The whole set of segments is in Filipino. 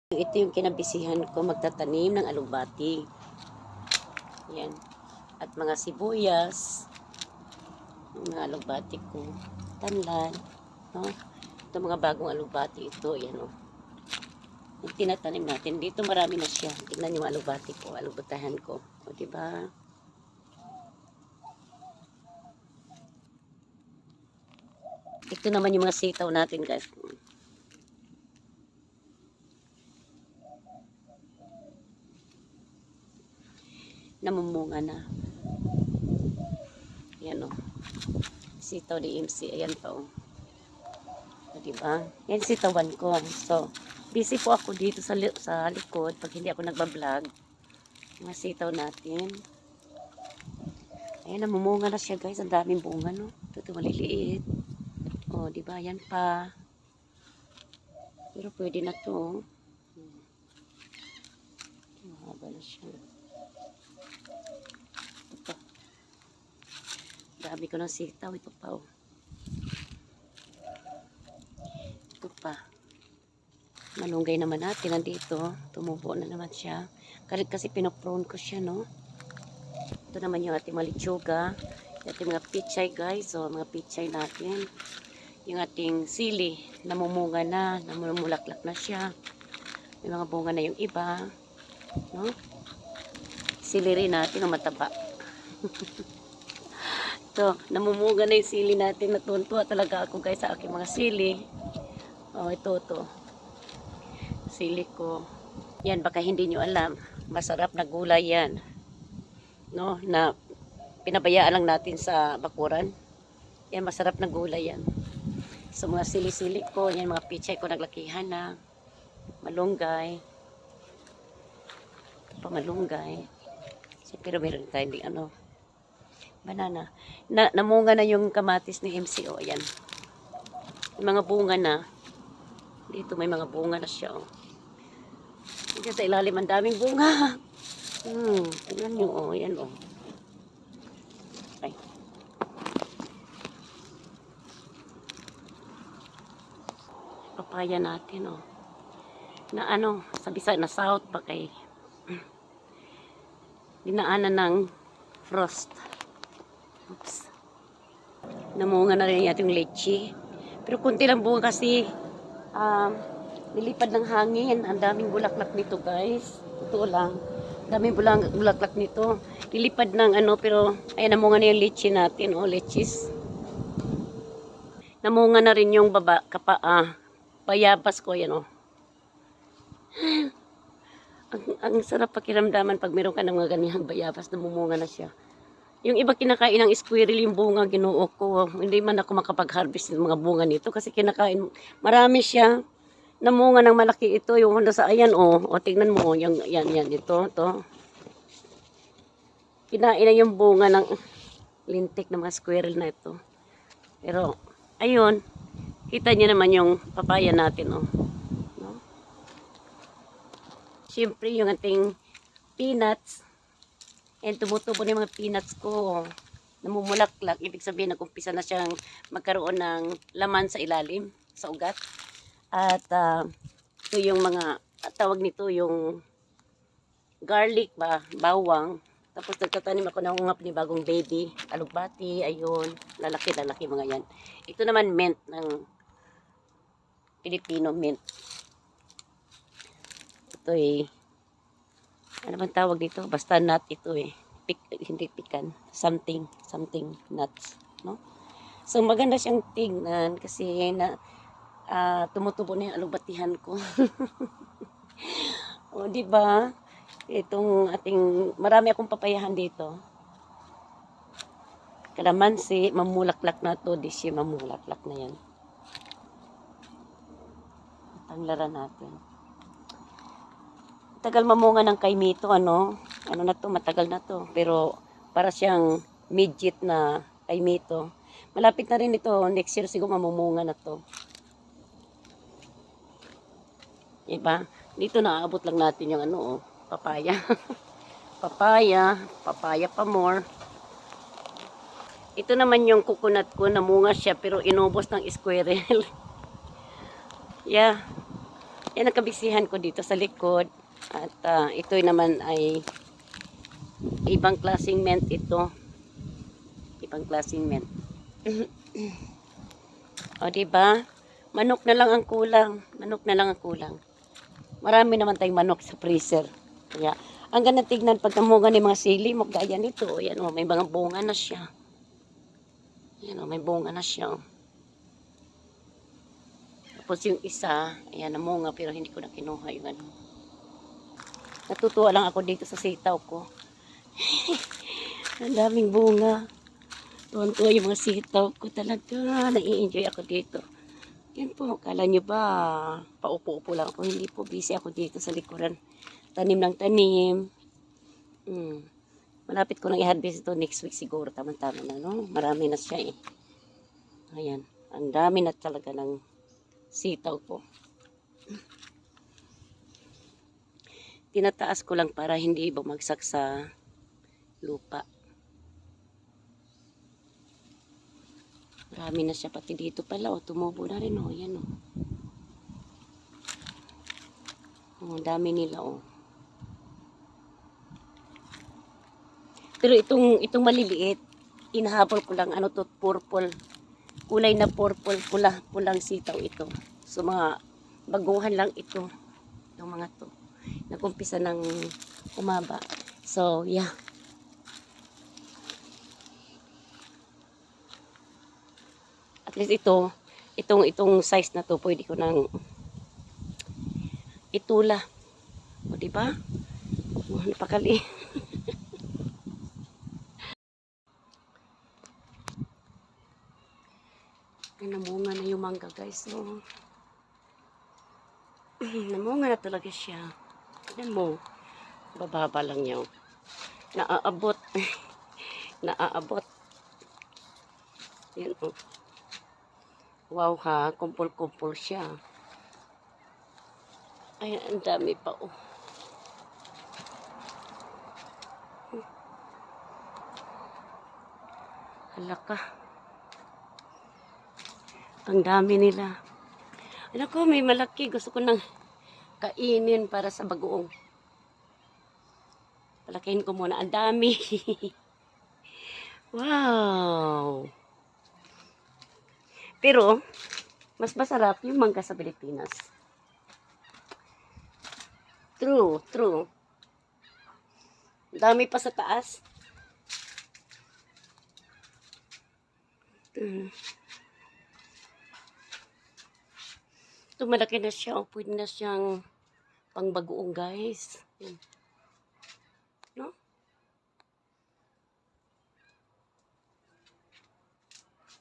Ito yung kinabisihan ko magtatanim ng alugbati. Yan. At mga sibuyas. Yung mga alugbati ko. Tanlan. No? Ito mga bagong alugbati ito. Yan o. Yung tinatanim natin. Dito marami na siya. Tingnan yung alugbati ko. Alugbatahan ko. O diba? Ito naman yung mga sitaw natin guys. Namumunga na. Yan o. Sitaw ni MC. Ayan pa o. Diba? Yan sitawan ko. So, busy po ako dito sa likod pag hindi ako nagbablog. Mga sitaw natin. Ayan, namumunga na siya guys. Ang daming bunga, no? Ito maliliit. O, diba? Yan pa. Pero pwede na to. Mahaba na siya. Ito pa. Dami ko ng sitaw. Ito pa, oh. Ito pa. Malunggay naman natin. Nandito. Tumubo na naman siya. Kasi pinoprone ko siya, no? Ito naman yung ating malitsuga. Ating mga pichay, guys. So, mga pichay natin. Yung ating sili. Namumunga na. Namumulaklak na siya. May mga bunga na yung iba. No? Sili rin natin ang mataba. Ito, namumunga na yung sili natin. Natutuwa talaga ako guys sa aking mga sili. Oh, ito. Sili ko. Yan, baka hindi nyo alam. Masarap na gulay yan. No, na pinabayaan lang natin sa bakuran. Yan, masarap na gulay yan. So, mga sili-sili ko. Yan, mga pichay ko naglakihan na. Malunggay. Pamalunggay. So, pero meron tayo di banana. Namunga na yung kamatis ni MCO. Ayan. Yung mga bunga na. Dito may mga bunga na siya. Oh. Dito sa ilalim ang daming bunga. Tingnan nyo. Oh. Ayan. Oh. Ay. Papaya natin. Oh. Na sa Bisaya na South pa kay dinaanan ng frost. Oops. Namunga na rin yung leche. Pero kunti lang bunga kasi nilipad ng hangin. Ang daming bulaklak nito guys. Ito lang. Daming bulaklak nito. Nilipad ng pero ayan namunga na yung leche natin. Oh, leches. Namunga na rin yung bayabas ko. Yan oh. Ang sarap pakiramdaman pag meron ka ng mga ganihang bayabas, namumunga na siya. Yung iba kinakain ng squirrel yung bunga, ginuo ko. Hindi man ako makapag-harvest ng mga bunga nito kasi kinakain. Marami siya. Namunga ng malaki ito. Yung sa ayan, o tingnan mo, yung, yan, ito. Kinain na yung bunga ng lintik ng mga squirrel na ito. Pero, ayun, kita niyo naman yung papaya natin, no? Siyempre, yung ating peanuts. And tumutubo na yung mga peanuts ko. Namumulaklak. Ibig sabihin, nag-umpisa na siyang magkaroon ng laman sa ilalim, sa ugat. At ito yung mga, tawag nito yung garlic ba, bawang. Tapos nagtatanim ako ng ungap ni bagong baby. Alugbati, ayun. Lalaki mga yan. Ito naman mint ng Filipino mint. Ito ano bang tawag dito? Basta nut ito hindi pikan. Something nuts. No? So maganda siyang tingnan kasi tumutubo na yung alugbatihan ko. O, diba? Itong marami akong papayahan dito. Kalamansi, mamulaklak na to. Disye, mamulaklak na yan. Tanglaran natin. Tagal mamunga ng kaimito, ano na to, matagal na to. Pero, para siyang midget na kaimito. Malapit na rin ito. Next year siguro mamumunga na to. Diba? Dito naaabot lang natin yung papaya. papaya pa more. Ito naman yung coconut ko, namunga siya pero inubos ng squirrel. Yeah. Yan ang kabisihan ko dito sa likod. At ito naman ay ibang klaseng mint ito. Ibang klaseng mint. O, diba? Manok na lang ang kulang. Manok na lang ang kulang. Marami naman tayong manok sa freezer. Kaya, ang ganda tignan pag namunga ng mga sili mo, gaya nito. Yan o, may mga bunga na siya. Yan o, may bunga na siya. Tapos yung isa, ayan, namunga pero hindi ko na kinuha yung ano. Natutuwa lang ako dito sa sitaw ko. Ang daming bunga. Tuwan-tuwa yung mga sitaw ko talaga. Nai-enjoy ako dito. Yan po, kala nyo ba, paupo-upo lang ako. Hindi po, busy ako dito sa likuran. Tanim ng tanim. Malapit ko nang i-harvest ito next week siguro. Tama-tama na, no? Marami na siya eh. Ayan, ang dami na talaga ng sitaw ko. Tinataas ko lang para hindi bumagsak sa lupa. Marami na siya pati dito pala. O, tumubo na rin. O, yan o. O, dami nila o. Pero itong maliliit, inahabol ko lang, ano to, purple. Kulay na purple, pulang sitaw ito. So, mga baguhan lang ito. Yung mga to. Nagumpisa ng umaba. So, yeah. At least itong size na to, pwede ko nang itula. O, diba? O, napakali. Ay, namunga na yung mangga, guys. So, namunga na talaga siya. Tignan mo. Bababa lang niya. Naaabot. Naaabot. Yan, oh. Wow ha. Kumpul-kumpul siya. Ay, ang dami pa, oh. Halaka. Ang dami nila. Ano ko, may malaki. Gusto ko nang kainin para sa bagoong. Palakihin ko muna. Ang dami. Wow. Pero, mas masarap yung mangga sa Pilipinas. True, true. Dami pa sa taas. Ito malaki na siya. O, pwede na siyang pangbagoong, guys. No?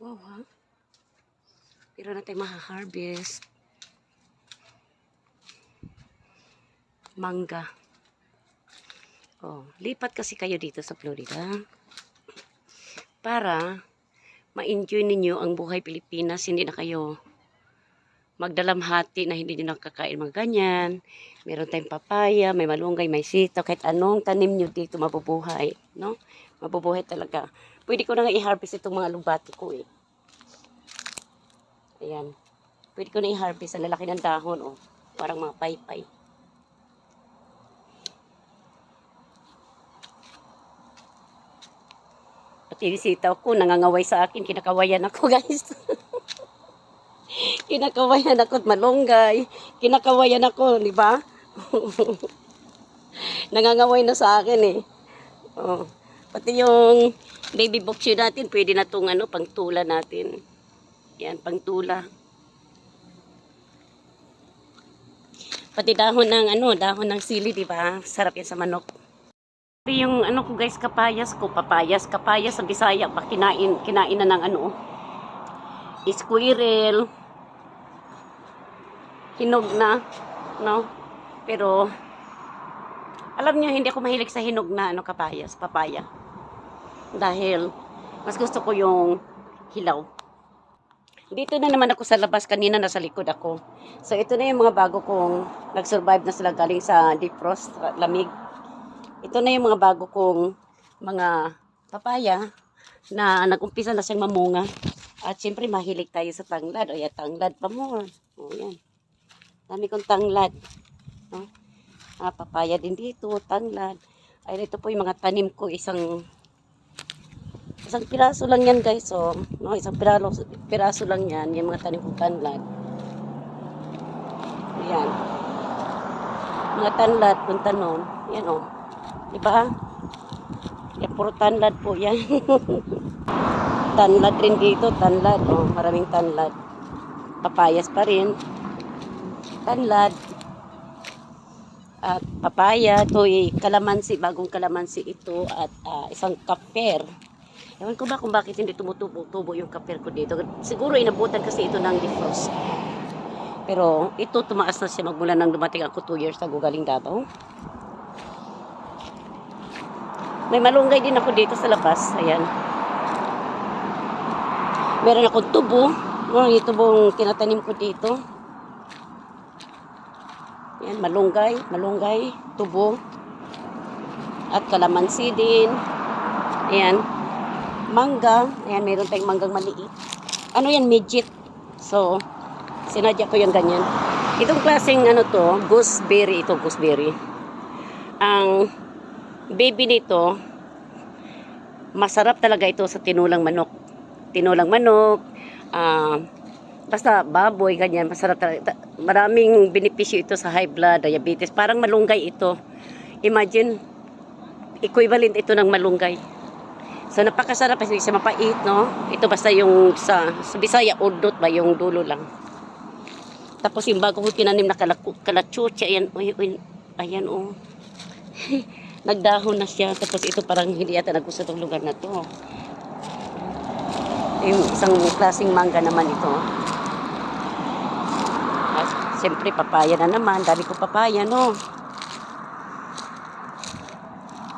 Wow, ha? Pero na tayo maha-harvest. Mangga. Oh, lipat kasi kayo dito sa Florida. Para ma-enjoy ninyo ang buhay Pilipinas. Hindi na kayo magdalamhati na hindi nyo nakakain mga ganyan. Meron tayong papaya, may malunggay, may sitaw. Kahit anong tanim nyo dito mabubuhay. No? Mabubuhay talaga. Pwede ko na nga i-harvest itong mga lubati ko eh. Ayan. Pwede ko na i-harvest. Ang lalaki ng dahon oh. Parang mga paypay. Pati yung sitaw ko nangangaway sa akin. Kinakawayan ako guys. Kinakawayan ako at malunggay. Kinakawayan ako, di ba? Nangangaway na sa akin eh. Oh. Pati yung baby boxy natin, pwede na itong ano, pangtula natin. Yan, pangtula. Pati dahon ng ano, dahon ng sili, di ba? Sarap yan sa manok. Yung ano ko guys, kapayas ko, kapayas sa Bisaya, pa kinain na ng ano, squirrel. Hinog na, no? Pero, alam niyo, hindi ako mahilig sa hinog na ano, papaya. Dahil, mas gusto ko yung hilaw. Dito na naman ako sa labas, kanina nasa likod ako. So, ito na yung mga bago kong nag-survive na sila galing sa defrost, lamig. Ito na yung mga bago kong mga papaya na nag-umpisa na siyang mamunga. At syempre, mahilig tayo sa tanglad. O yan, tanglad pa more. O yan. Dami kong tanglad. No? Papaya din dito, tanglad. Ay, ito po yung mga tanim ko. Isang piraso lang yan guys. So, no? Isang piraso lang yan. Yung mga tanim kong tanglad. Ayan. Mga tanglad, punta nun. Yan o. Diba? Yan, puro tanlad po yan. Tanlad rin dito, tanlad. Oh, maraming tanlad. Papayas pa rin. Tanlad. At papaya, ito kalamansi, bagong kalamansi ito. At isang kaper. Ewan ko ba kung bakit hindi tumutubo yung kaper ko dito. Siguro inabutan kasi ito ng defrost. Pero ito tumaas na siya magmula nang dumating ako 2 years ago galing Davao. May malunggay din ako dito sa labas. Ayan. Meron akong tubo. Yung tubong tinatanim ko dito. Ayan, malunggay, tubo. At kalamansi din. Ayan. Mangga. Ayan, meron tayong manggang maliit. Ano yan, midget. So, sinadya ko yung ganyan. Itong klaseng ano to, gooseberry. Ito, gooseberry. Ang baby nito, masarap talaga ito sa tinulang manok. Tinulang manok, basta baboy, ganyan, masarap talaga. Maraming benepisyo ito sa high blood, diabetes. Parang malunggay ito. Imagine, equivalent ito ng malunggay. So, napakasarap kasi siya mapait, no? Ito basta yung sa Bisaya, udot ba, yung dulo lang. Tapos yung bago ko tinanim na kalachucha, ayan, ayan, oh. Nagdahon na siya. Tapos ito parang hindi yata nagusto itong lugar na to. Yung isang klaseng mangga naman ito. Siyempre, papaya na naman. Dami ko papaya, no?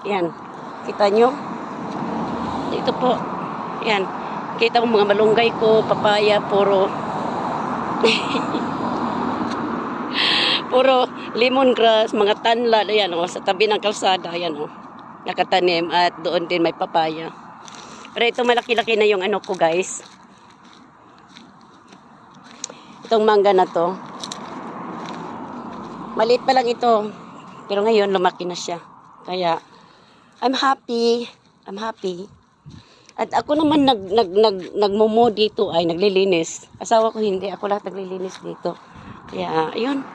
Yan. Kita nyo? Ito po. Yan. Kita mo mga malunggay ko, papaya, puro puro lemongrass, mga tanlad, ayan o, sa tabi ng kalsada, ayan o, nakatanim, at doon din may papaya. Pero ito malaki-laki na yung ano ko guys. Itong mangga na to. Maliit pa lang ito, pero ngayon lumaki na siya. Kaya, I'm happy. At ako naman nagmumo dito, ay naglilinis. Asawa ko hindi, ako lahat naglilinis dito. Kaya, ayun.